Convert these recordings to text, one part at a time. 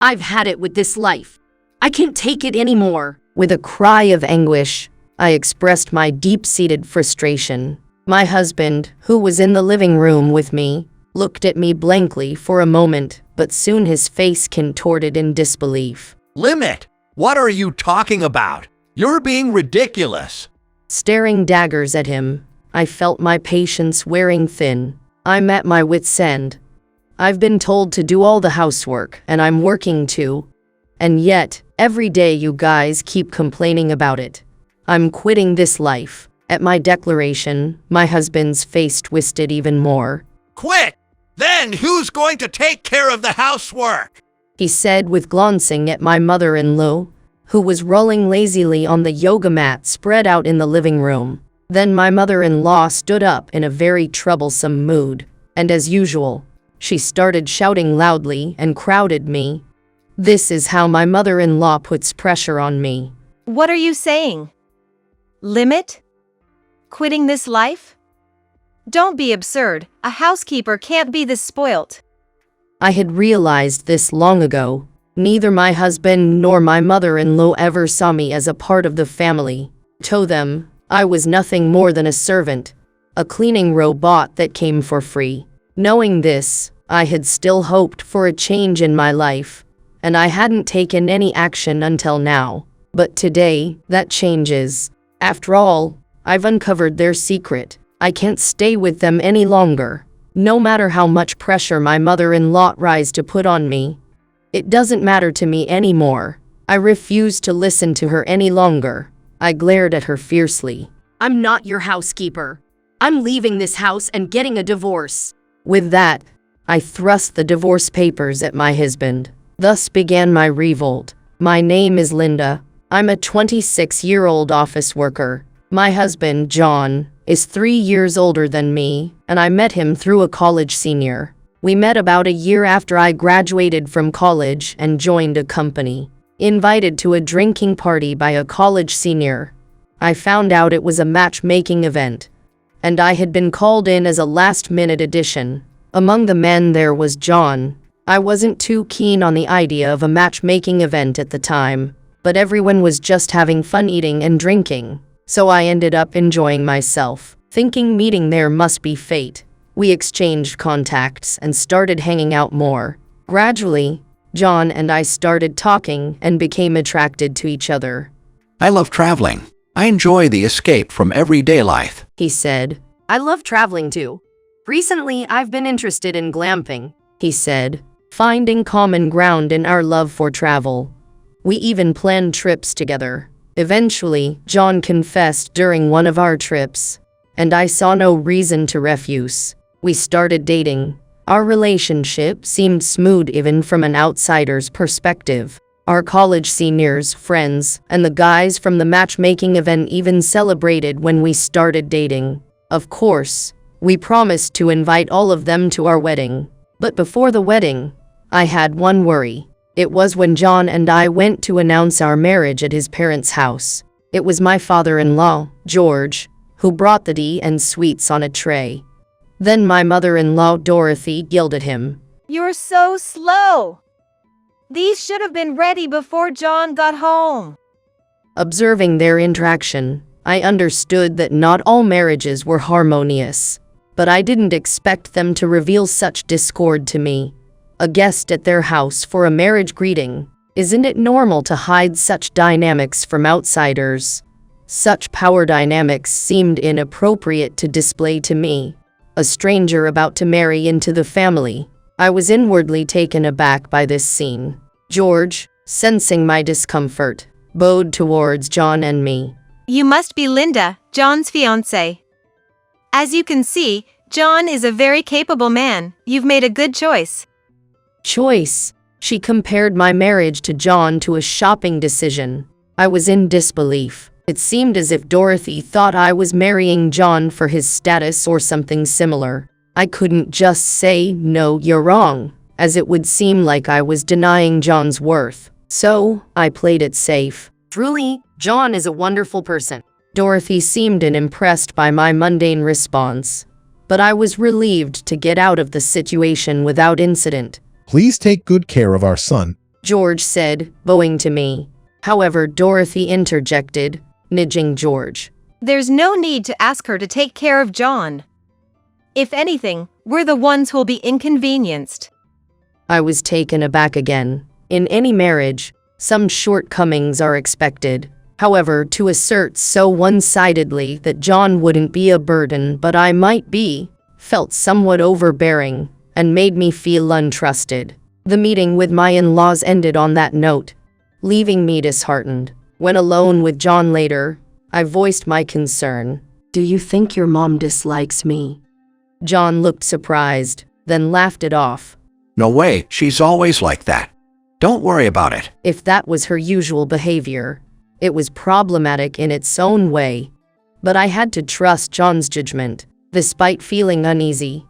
I've had it with this life. I can't take it anymore." With a cry of anguish, I expressed my deep-seated frustration. My husband, who was in the living room with me, looked at me blankly for a moment, but soon his face contorted in disbelief. "Limit? What are you talking about? You're being ridiculous." Staring daggers at him, I felt my patience wearing thin. I'm at my wit's end. I've been told to do all the housework, and I'm working too. And yet, every day you guys keep complaining about it. I'm quitting this life. At my declaration, my husband's face twisted even more. "Quit? Then who's going to take care of the housework?" He said with glancing at my mother-in-law, who was rolling lazily on the yoga mat spread out in the living room. Then my mother-in-law stood up in a very troublesome mood, and as usual, she started shouting loudly and crowded me. This is how my mother-in-law puts pressure on me. "What are you saying? Limit? Quitting this life? Don't be absurd. A housekeeper can't be this spoilt." I had realized this long ago. Neither my husband nor my mother-in-law ever saw me as a part of the family. To them, I was nothing more than a servant, a cleaning robot that came for free. Knowing this, I had still hoped for a change in my life, and I hadn't taken any action until now. But today, that changes. After all, I've uncovered their secret. I can't stay with them any longer. No matter how much pressure my mother-in-law tries to put on me, it doesn't matter to me anymore. I refuse to listen to her any longer. I glared at her fiercely. "I'm not your housekeeper. I'm leaving this house and getting a divorce." With that, I thrust the divorce papers at my husband. Thus began my revolt. My name is Linda. I'm a 26-year-old office worker. My husband, John, is 3 years older than me, and I met him through a college senior. We met about a year after I graduated from college and joined a company. Invited to a drinking party by a college senior. I found out it was a matchmaking event, and I had been called in as a last-minute addition. Among the men there was John. I wasn't too keen on the idea of a matchmaking event at the time, but everyone was just having fun eating and drinking, so I ended up enjoying myself, thinking meeting there must be fate. We exchanged contacts and started hanging out more. Gradually, John and I started talking and became attracted to each other. "I love traveling. I enjoy the escape from everyday life," he said. "I love traveling too. Recently, I've been interested in glamping," he said, finding common ground in our love for travel. We even planned trips together. Eventually, John confessed during one of our trips, and I saw no reason to refuse. We started dating. Our relationship seemed smooth even from an outsider's perspective. Our college seniors, friends, and the guys from the matchmaking event even celebrated when we started dating. Of course, we promised to invite all of them to our wedding. But before the wedding, I had one worry. It was when John and I went to announce our marriage at his parents' house. It was my father-in-law, George, who brought the tea and sweets on a tray. Then my mother-in-law, Dorothy, yelled at him. "You're so slow. These should have been ready before John got home." Observing their interaction, I understood that not all marriages were harmonious, but I didn't expect them to reveal such discord to me. A guest at their house for a marriage greeting. Isn't it normal to hide such dynamics from outsiders? Such power dynamics seemed inappropriate to display to me, a stranger about to marry into the family. I was inwardly taken aback by this scene. George, sensing my discomfort, bowed towards John and me. "You must be Linda, John's fiancé. As you can see, John is a very capable man. You've made a good choice." Choice? She compared my marriage to John to a shopping decision. I was in disbelief. It seemed as if Dorothy thought I was marrying John for his status or something similar. I couldn't just say, "No, you're wrong," as it would seem like I was denying John's worth. So, I played it safe. "Truly, John is a wonderful person." Dorothy seemed unimpressed by my mundane response, but I was relieved to get out of the situation without incident. "Please take good care of our son. George said, bowing to me. However, Dorothy interjected, nudging George. There's no need to ask her to take care of John. If anything, we're the ones who'll be inconvenienced. I was taken aback again. In any marriage, some shortcomings are expected. However, to assert so one-sidedly that John wouldn't be a burden but I might be, felt somewhat overbearing and made me feel untrusted. The meeting with my in-laws ended on that note, leaving me disheartened. When alone with John later, I voiced my concern. Do you think your mom dislikes me? John looked surprised, then laughed it off. No way, she's always like that. Don't worry about it. If that was her usual behavior, it was problematic in its own way. But I had to trust John's judgment. Despite feeling uneasy,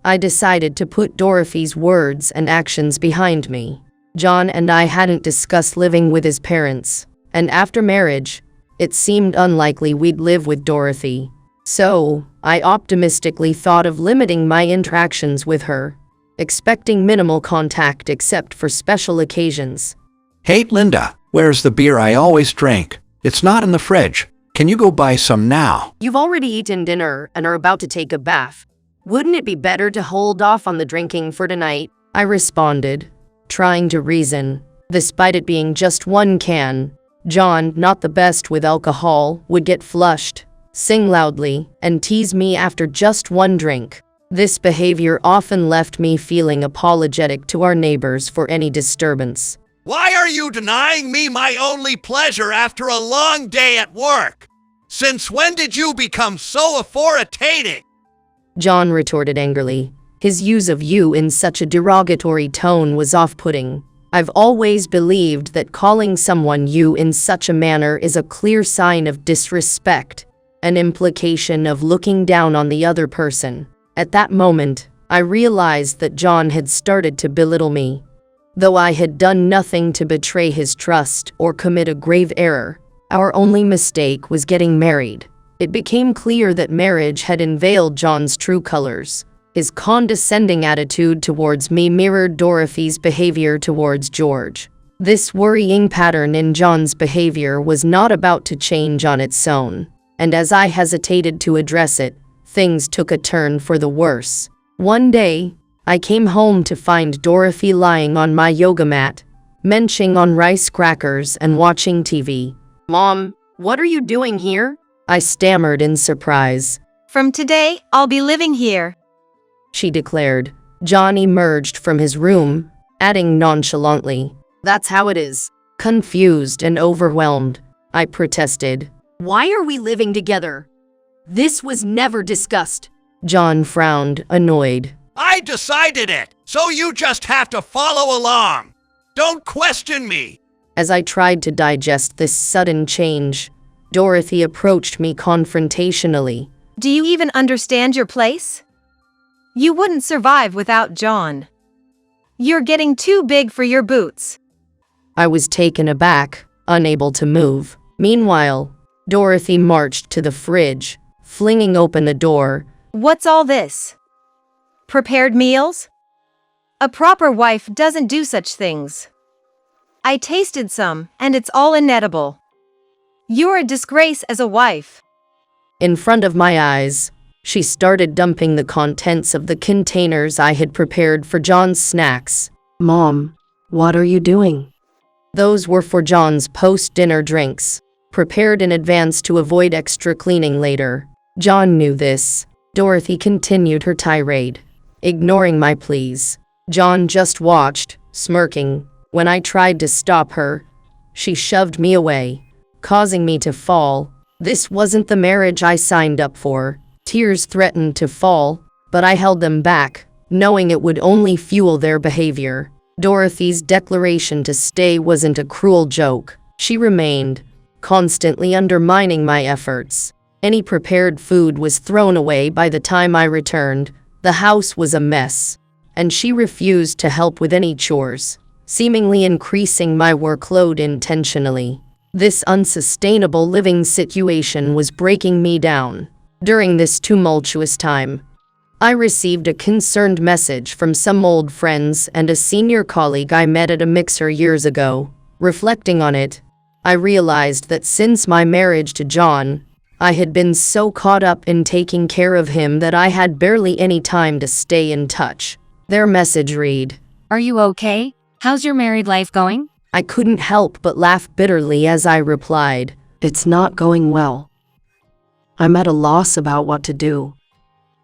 I decided to put Dorothy's words and actions behind me. John and I hadn't discussed living with his parents, and after marriage, it seemed unlikely we'd live with Dorothy. So, I optimistically thought of limiting my interactions with her, expecting minimal contact except for special occasions. Hey, Linda, where's the beer I always drink? It's not in the fridge. Can you go buy some now? You've already eaten dinner and are about to take a bath. Wouldn't it be better to hold off on the drinking for tonight? I responded, trying to reason. Despite it being just one can, John, not the best with alcohol, would get flushed, sing loudly, and tease me after just one drink. This behavior often left me feeling apologetic to our neighbors for any disturbance. Why are you denying me my only pleasure after a long day at work? Since when did you become so authoritative? John retorted angrily. His use of you in such a derogatory tone was off-putting. I've always believed that calling someone you in such a manner is a clear sign of disrespect, an implication of looking down on the other person. At that moment, I realized that John had started to belittle me. Though I had done nothing to betray his trust or commit a grave error, our only mistake was getting married. It became clear that marriage had unveiled John's true colors. His condescending attitude towards me mirrored Dorothy's behavior towards George. This worrying pattern in John's behavior was not about to change on its own, and as I hesitated to address it, things took a turn for the worse. One day, I came home to find Dorothy lying on my yoga mat, munching on rice crackers and watching TV. Mom, what are you doing here? I stammered in surprise. From today, I'll be living here, she declared. John emerged from his room, adding nonchalantly, That's how it is. Confused and overwhelmed, I protested. Why are we living together? This was never discussed. John frowned, annoyed. I decided it, so you just have to follow along. Don't question me. As I tried to digest this sudden change, Dorothy approached me confrontationally. Do you even understand your place? You wouldn't survive without John. You're getting too big for your boots. I was taken aback, unable to move. Meanwhile, Dorothy marched to the fridge, flinging open the door. What's all this? Prepared meals? A proper wife doesn't do such things. I tasted some, and it's all inedible. You're a disgrace as a wife. In front of my eyes, she started dumping the contents of the containers I had prepared for John's snacks. Mom, what are you doing? Those were for John's post-dinner drinks, prepared in advance to avoid extra cleaning later. John knew this. Dorothy continued her tirade, ignoring my pleas. John just watched, smirking. When I tried to stop her, she shoved me away, causing me to fall. This wasn't the marriage I signed up for. Tears threatened to fall, but I held them back, knowing it would only fuel their behavior. Dorothy's declaration to stay wasn't a cruel joke. She remained, constantly undermining my efforts. Any prepared food was thrown away by the time I returned. The house was a mess, and she refused to help with any chores, seemingly increasing my workload intentionally. This unsustainable living situation was breaking me down. During this tumultuous time, I received a concerned message from some old friends and a senior colleague I met at a mixer years ago. Reflecting on it, I realized that since my marriage to John, I had been so caught up in taking care of him that I had barely any time to stay in touch. Their message read, Are you okay? How's your married life going? I couldn't help but laugh bitterly as I replied, It's not going well. I'm at a loss about what to do.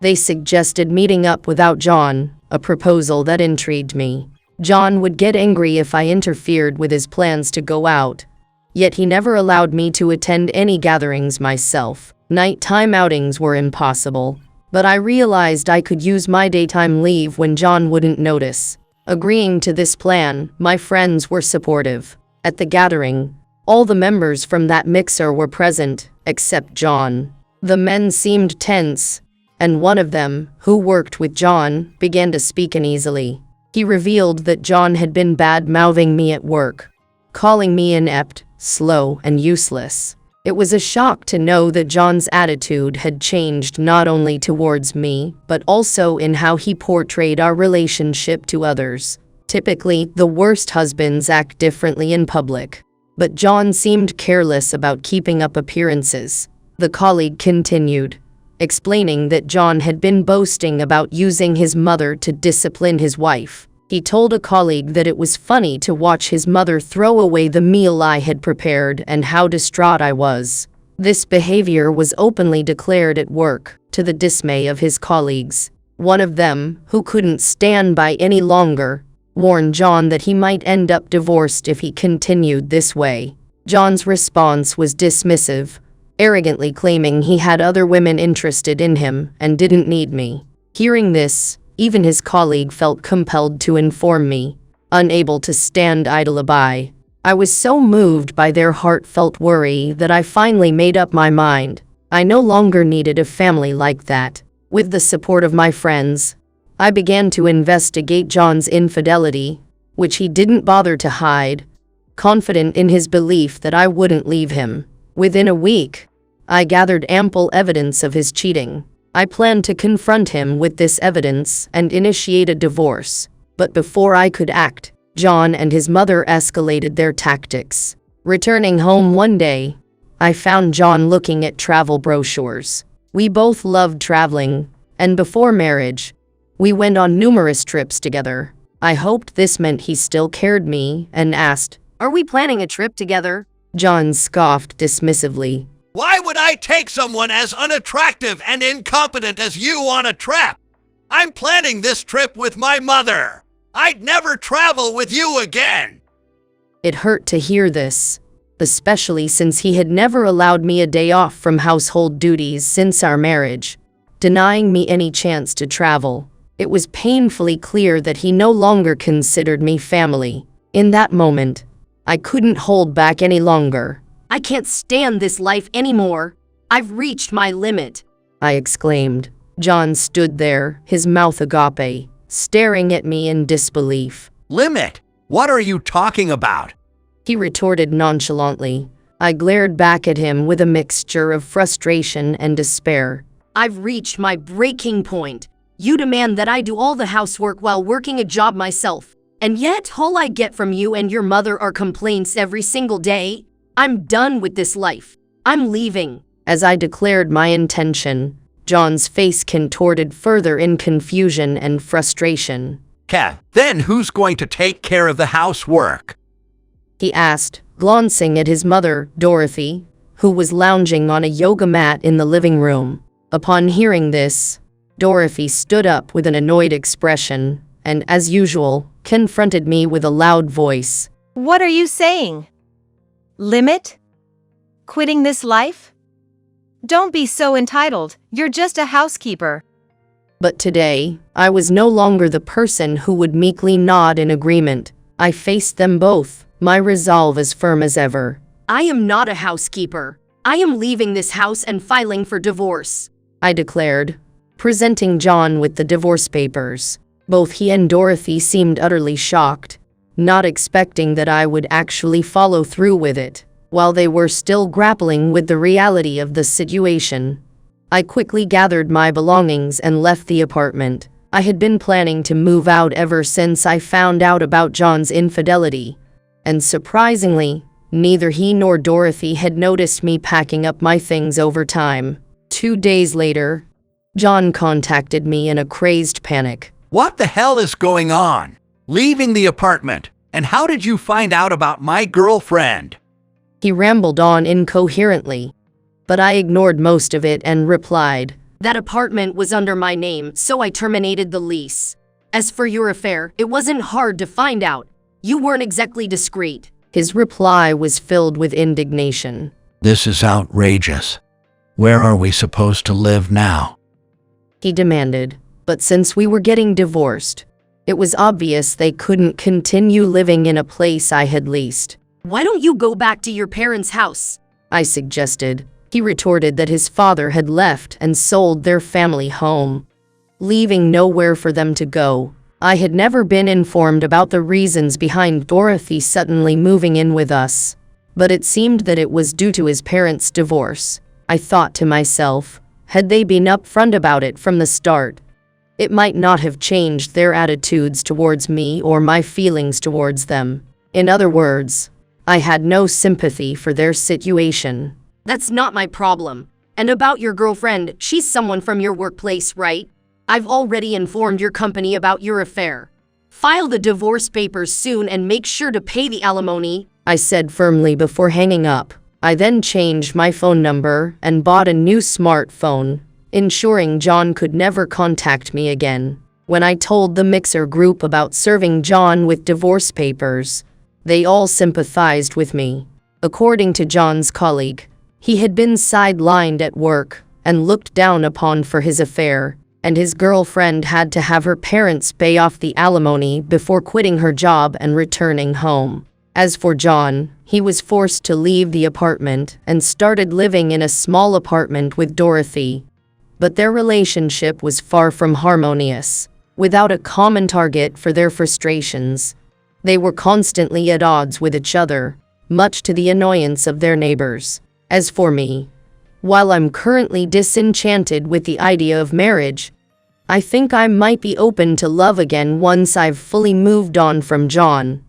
They suggested meeting up without John, a proposal that intrigued me. John would get angry if I interfered with his plans to go out, yet he never allowed me to attend any gatherings myself. Nighttime outings were impossible, but I realized I could use my daytime leave when John wouldn't notice. Agreeing to this plan, my friends were supportive. At the gathering, all the members from that mixer were present, except John. The men seemed tense, and one of them, who worked with John, began to speak uneasily. He revealed that John had been bad-mouthing me at work, calling me inept, slow, and useless. It was a shock to know that John's attitude had changed not only towards me, but also in how he portrayed our relationship to others. Typically, the worst husbands act differently in public, but John seemed careless about keeping up appearances. The colleague continued, explaining that John had been boasting about using his mother to discipline his wife. He told a colleague that it was funny to watch his mother throw away the meal I had prepared and how distraught I was. This behavior was openly declared at work, to the dismay of his colleagues. One of them, who couldn't stand by any longer, warned John that he might end up divorced if he continued this way. John's response was dismissive, arrogantly claiming he had other women interested in him and didn't need me. Hearing this, even his colleague felt compelled to inform me, unable to stand idle by. I was so moved by their heartfelt worry that I finally made up my mind. I no longer needed a family like that. With the support of my friends, I began to investigate John's infidelity, which he didn't bother to hide, confident in his belief that I wouldn't leave him. Within a week, I gathered ample evidence of his cheating. I planned to confront him with this evidence and initiate a divorce. But before I could act, John and his mother escalated their tactics. Returning home one day, I found John looking at travel brochures. We both loved traveling, and before marriage, we went on numerous trips together. I hoped this meant he still cared me and asked, "Are we planning a trip together?" John scoffed dismissively. Why would I take someone as unattractive and incompetent as you on a trip? I'm planning this trip with my mother. I'd never travel with you again. It hurt to hear this, especially since he had never allowed me a day off from household duties since our marriage, denying me any chance to travel. It was painfully clear that he no longer considered me family. In that moment, I couldn't hold back any longer. "I can't stand this life anymore. I've reached my limit," I exclaimed. John stood there, his mouth agape, staring at me in disbelief. Limit? What are you talking about? He retorted nonchalantly. I glared back at him with a mixture of frustration and despair. "I've reached my breaking point. You demand that I do all the housework while working a job myself. And yet, all I get from you and your mother are complaints every single day. I'm done with this life. I'm leaving." As I declared my intention, John's face contorted further in confusion and frustration. Then who's going to take care of the housework? He asked, glancing at his mother, Dorothy, who was lounging on a yoga mat in the living room. Upon hearing this, Dorothy stood up with an annoyed expression and, as usual, confronted me with a loud voice. What are you saying? Limit? Quitting this life? Don't be so entitled, you're just a housekeeper. But today, I was no longer the person who would meekly nod in agreement. I faced them both, my resolve as firm as ever. "I am not a housekeeper. I am leaving this house and filing for divorce," I declared, presenting John with the divorce papers. Both he and Dorothy seemed utterly shocked, not expecting that I would actually follow through with it. While they were still grappling with the reality of the situation, I quickly gathered my belongings and left the apartment. I had been planning to move out ever since I found out about John's infidelity. And surprisingly, neither he nor Dorothy had noticed me packing up my things over time. 2 days later, John contacted me in a crazed panic. What the hell is going on? Leaving the apartment? And how did you find out about my girlfriend? He rambled on incoherently, but I ignored most of it and replied, "That apartment was under my name, so I terminated the lease. As for your affair, it wasn't hard to find out. You weren't exactly discreet." His reply was filled with indignation. This is outrageous. Where are we supposed to live now? He demanded, but since we were getting divorced, it was obvious they couldn't continue living in a place I had leased. "Why don't you go back to your parents' house?" I suggested. He retorted that his father had left and sold their family home, leaving nowhere for them to go. I had never been informed about the reasons behind Dorothy suddenly moving in with us, but it seemed that it was due to his parents' divorce. I thought to myself, had they been upfront about it from the start, it might not have changed their attitudes towards me or my feelings towards them. In other words, I had no sympathy for their situation. "That's not my problem. And about your girlfriend, she's someone from your workplace, right? I've already informed your company about your affair. File the divorce papers soon and make sure to pay the alimony," I said firmly before hanging up. I then changed my phone number and bought a new smartphone, ensuring John could never contact me again. When I told the Mixer group about serving John with divorce papers, they all sympathized with me. According to John's colleague, he had been sidelined at work and looked down upon for his affair, and his girlfriend had to have her parents pay off the alimony before quitting her job and returning home. As for John, he was forced to leave the apartment and started living in a small apartment with Dorothy. But their relationship was far from harmonious. Without a common target for their frustrations, they were constantly at odds with each other, much to the annoyance of their neighbors. As for me, while I'm currently disenchanted with the idea of marriage, I think I might be open to love again once I've fully moved on from John.